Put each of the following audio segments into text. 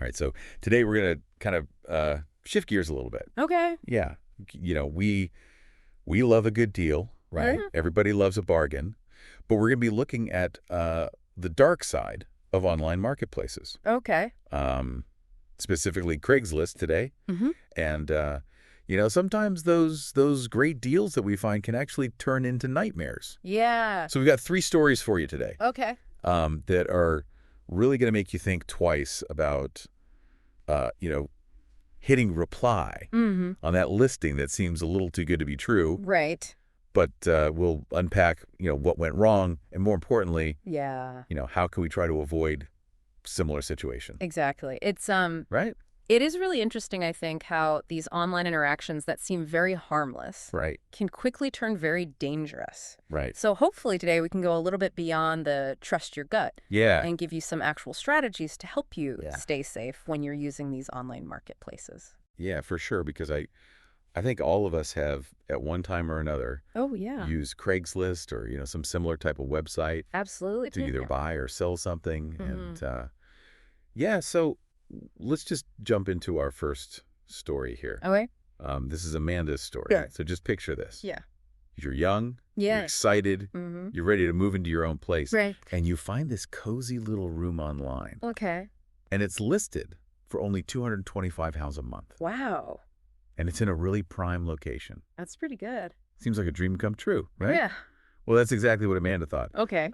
All right, so today we're going to kind of shift gears a little bit. Okay. Yeah, we love a good deal, right? Everybody loves a bargain, but we're going to be looking at the dark side of online marketplaces. Okay. Specifically Craigslist today. Mm-hmm. And sometimes those great deals that we find can actually turn into nightmares. Yeah. So we've got 3 stories for you today. Okay. That are really going to make you think twice about, hitting reply on that listing that seems a little too good to be true. Right. But we'll unpack, what went wrong, and more importantly, Yeah. how can we try to avoid similar situation. Exactly. It's Right? It is really interesting, I think, how these online interactions that seem very harmless Right. can quickly turn very dangerous. Right. So hopefully today we can go a little bit beyond the trust your gut Yeah. and give you some actual strategies to help you Yeah. stay safe when you're using these online marketplaces. Yeah, for sure. Because I think all of us have, at one time or another, Oh, yeah. used Craigslist or, some similar type of website Absolutely. to either buy or sell something. Mm-hmm. And so let's just jump into our first story here. Okay. This is Amanda's story. Sure. So just picture this. Yeah. You're young, Yeah. you're excited, Mm-hmm. you're ready to move into your own place. Right. And you find this cozy little room online. Okay. And it's listed for only $225 a month. Wow. And it's in a really prime location. That's pretty good. Seems like a dream come true, right? Yeah. Well, that's exactly what Amanda thought. Okay.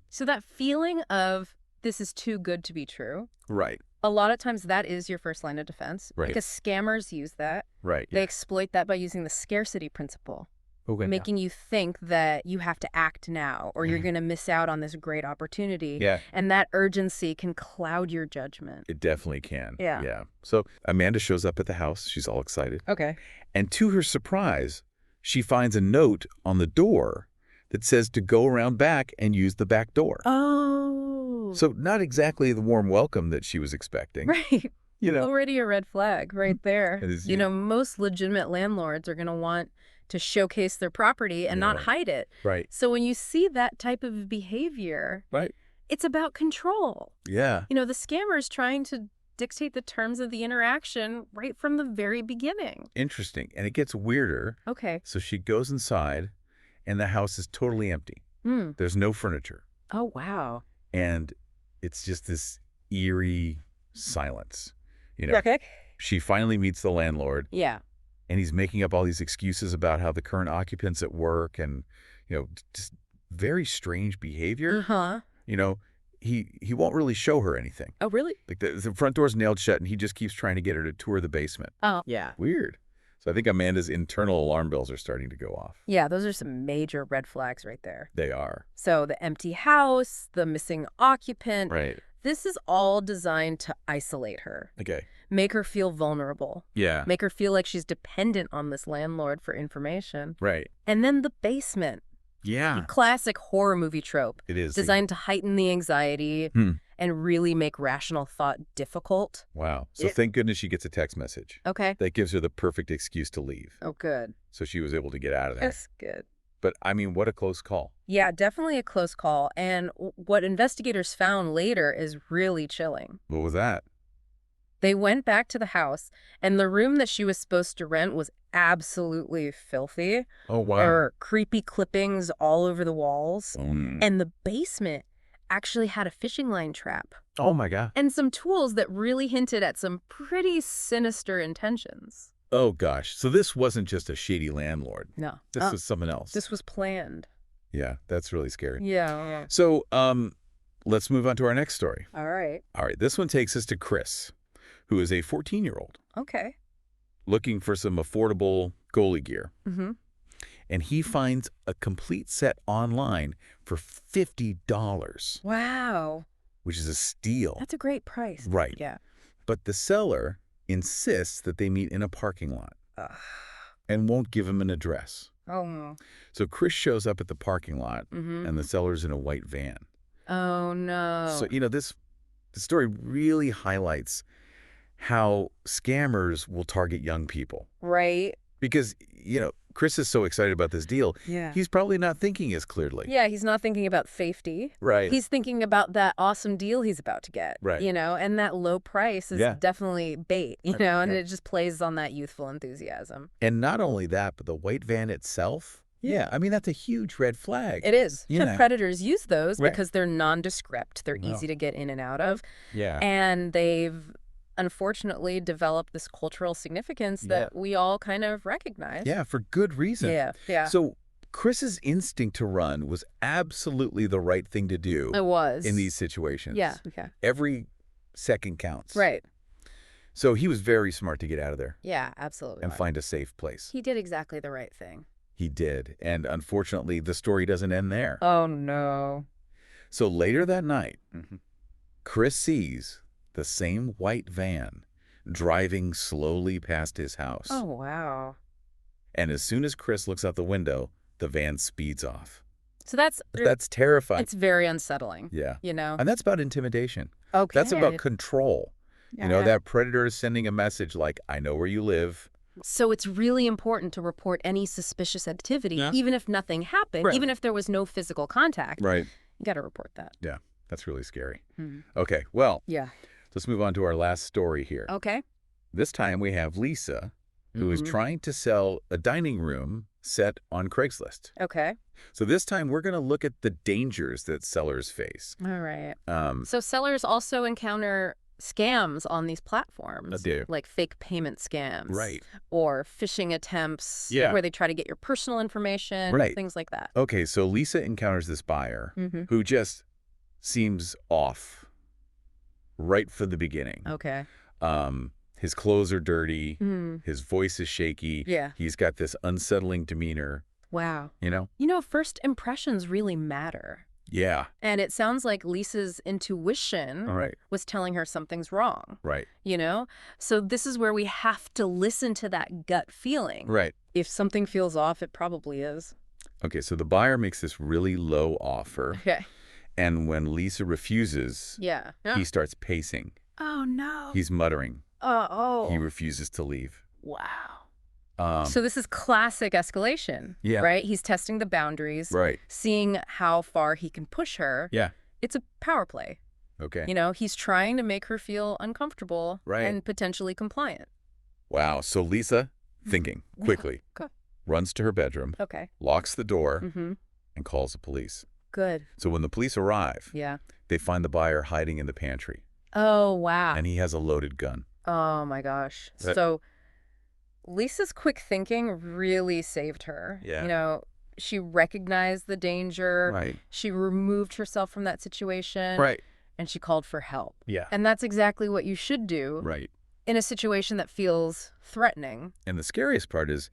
So that feeling of this is too good to be true, Right. a lot of times that is your first line of defense. Right. Because scammers use that. Right. They exploit that by using the scarcity principle, Okay. making you think that you have to act now or you're going to miss out on this great opportunity. Yeah. And that urgency can cloud your judgment. It definitely can. Yeah. Yeah. So Amanda shows up at the house. She's all excited. Okay. And to her surprise, she finds a note on the door that says to go around back and use the back door. Oh. So not exactly the warm welcome that she was expecting. Right. You know. Already a red flag right there. It is, Most legitimate landlords are going to want to showcase their property and not hide it. Right. So when you see that type of behavior, Right. it's about control. Yeah. The scammer's trying to dictate the terms of the interaction right from the very beginning. Interesting. And it gets weirder. Okay. So she goes inside and the house is totally empty. There's no furniture. Oh, wow. And it's just this eerie silence. Okay. She finally meets the landlord. Yeah. And he's making up all these excuses about how the current occupant's at work and, just very strange behavior. Uh-huh. He won't really show her anything. Oh, really? Like the front door's nailed shut and he just keeps trying to get her to tour the basement. Oh, yeah. Weird. So I think Amanda's internal alarm bells are starting to go off. Yeah, those are some major red flags right there. They are. So the empty house, the missing occupant. Right. This is all designed to isolate her. Okay. Make her feel vulnerable. Yeah. Make her feel like she's dependent on this landlord for information. Right. And then the basement. Yeah. Classic horror movie trope. It is. Designed to heighten the anxiety and really make rational thought difficult. Wow. So thank goodness she gets a text message. Okay. That gives her the perfect excuse to leave. Oh, good. So she was able to get out of there. That's good. But, what a close call. Yeah, definitely a close call. And what investigators found later is really chilling. What was that? They went back to the house, and the room that she was supposed to rent was absolutely filthy. Oh, wow. There were creepy clippings all over the walls. Mm. And the basement actually had a fishing line trap. Oh, my God. And some tools that really hinted at some pretty sinister intentions. Oh, gosh. So this wasn't just a shady landlord. No. This was someone else. This was planned. Yeah, that's really scary. Yeah. So let's move on to our next story. All right. All right, this one takes us to Chris, who is a 14-year-old Okay. looking for some affordable goalie gear. Mm-hmm. And he finds a complete set online for $50. Wow. Which is a steal. That's a great price. Right. Yeah. But the seller insists that they meet in a parking lot Ugh. and won't give him an address. Oh, no. So Chris shows up at the parking lot, Mm-hmm. and the seller's in a white van. Oh, no. So, the story really highlights how scammers will target young people. Right. Because, Chris is so excited about this deal. Yeah. He's probably not thinking as clearly. Yeah, he's not thinking about safety. Right. He's thinking about that awesome deal he's about to get. Right. And that low price is definitely bait, and it just plays on that youthful enthusiasm. And not only that, but the white van itself. Yeah, I mean, that's a huge red flag. It is. Predators use those because they're nondescript. They're Oh. easy to get in and out of. Yeah. And they've unfortunately developed this cultural significance that we all kind of recognize. Yeah, for good reason. Yeah. So Chris's instinct to run was absolutely the right thing to do. It was. In these situations. Yeah. Every second counts. Right. So he was very smart to get out of there. Yeah, absolutely. And find a safe place. He did exactly the right thing. He did. And unfortunately, the story doesn't end there. Oh, no. So later that night, Chris sees the same white van driving slowly past his house. Oh, wow. And as soon as Chris looks out the window, the van speeds off. So that's terrifying. It's very unsettling. Yeah. And that's about intimidation. Okay. That's about control. That predator is sending a message like, I know where you live. So it's really important to report any suspicious activity, even if nothing happened, even if there was no physical contact. Right. You got to report that. Yeah, that's really scary. Okay, well, let's move on to our last story here. Okay. This time we have Lisa, who is trying to sell a dining room set on Craigslist. Okay. So this time we're going to look at the dangers that sellers face. All right. So sellers also encounter scams on these platforms. They do. Like fake payment scams. Right. Or phishing attempts where they try to get your personal information. Right. Things like that. Okay, so Lisa encounters this buyer who just seems off right from the beginning. Okay. His clothes are dirty. His voice is shaky. Yeah. He's got this unsettling demeanor. Wow. First impressions really matter. Yeah. And it sounds like Lisa's intuition was telling her something's wrong. Right. So this is where we have to listen to that gut feeling. Right. If something feels off, it probably is. Okay, so the buyer makes this really low offer. Okay. And when Lisa refuses, he starts pacing. Oh, no. He's muttering. Oh. He refuses to leave. Wow. So this is classic escalation, right? He's testing the boundaries, seeing how far he can push her. Yeah. It's a power play. Okay. He's trying to make her feel uncomfortable and potentially compliant. Wow. So Lisa, thinking quickly, runs to her bedroom, locks the door, and calls the police. Good. So when the police arrive, they find the buyer hiding in the pantry. Oh, wow. And he has a loaded gun. Oh, my gosh. So Lisa's quick thinking really saved her. Yeah. She recognized the danger. Right. She removed herself from that situation. Right. And she called for help. Yeah. And that's exactly what you should do. Right. In a situation that feels threatening. And the scariest part is,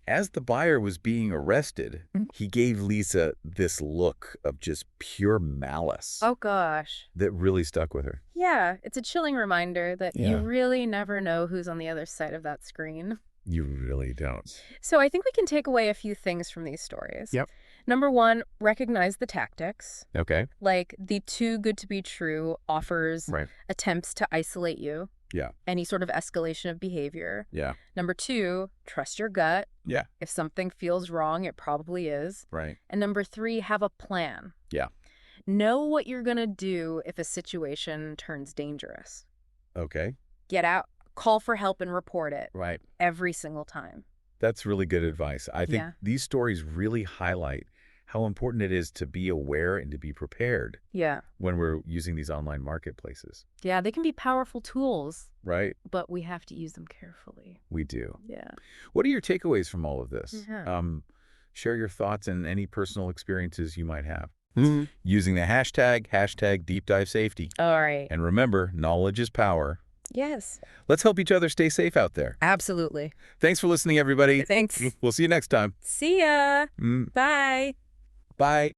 as the buyer was being arrested, he gave Lisa this look of just pure malice. Oh, gosh. That really stuck with her. Yeah. It's a chilling reminder that you really never know who's on the other side of that screen. You really don't. So I think we can take away a few things from these stories. Yep. Number one, recognize the tactics. Okay. Like the too good to be true offers, attempts to isolate you. Yeah. Any sort of escalation of behavior. Yeah. Number two, trust your gut. Yeah. If something feels wrong, it probably is. Right. And number three, have a plan. Yeah. Know what you're going to do if a situation turns dangerous. Okay. Get out, call for help, and report it. Right. Every single time. That's really good advice. I think these stories really highlight how important it is to be aware and to be prepared when we're using these online marketplaces. Yeah, they can be powerful tools. Right. But we have to use them carefully. We do. Yeah. What are your takeaways from all of this? Yeah. Share your thoughts and any personal experiences you might have. Using the hashtag #DeepDiveSafety. All right. And remember, knowledge is power. Yes. Let's help each other stay safe out there. Absolutely. Thanks for listening, everybody. Thanks. We'll see you next time. See ya. Bye. Bye.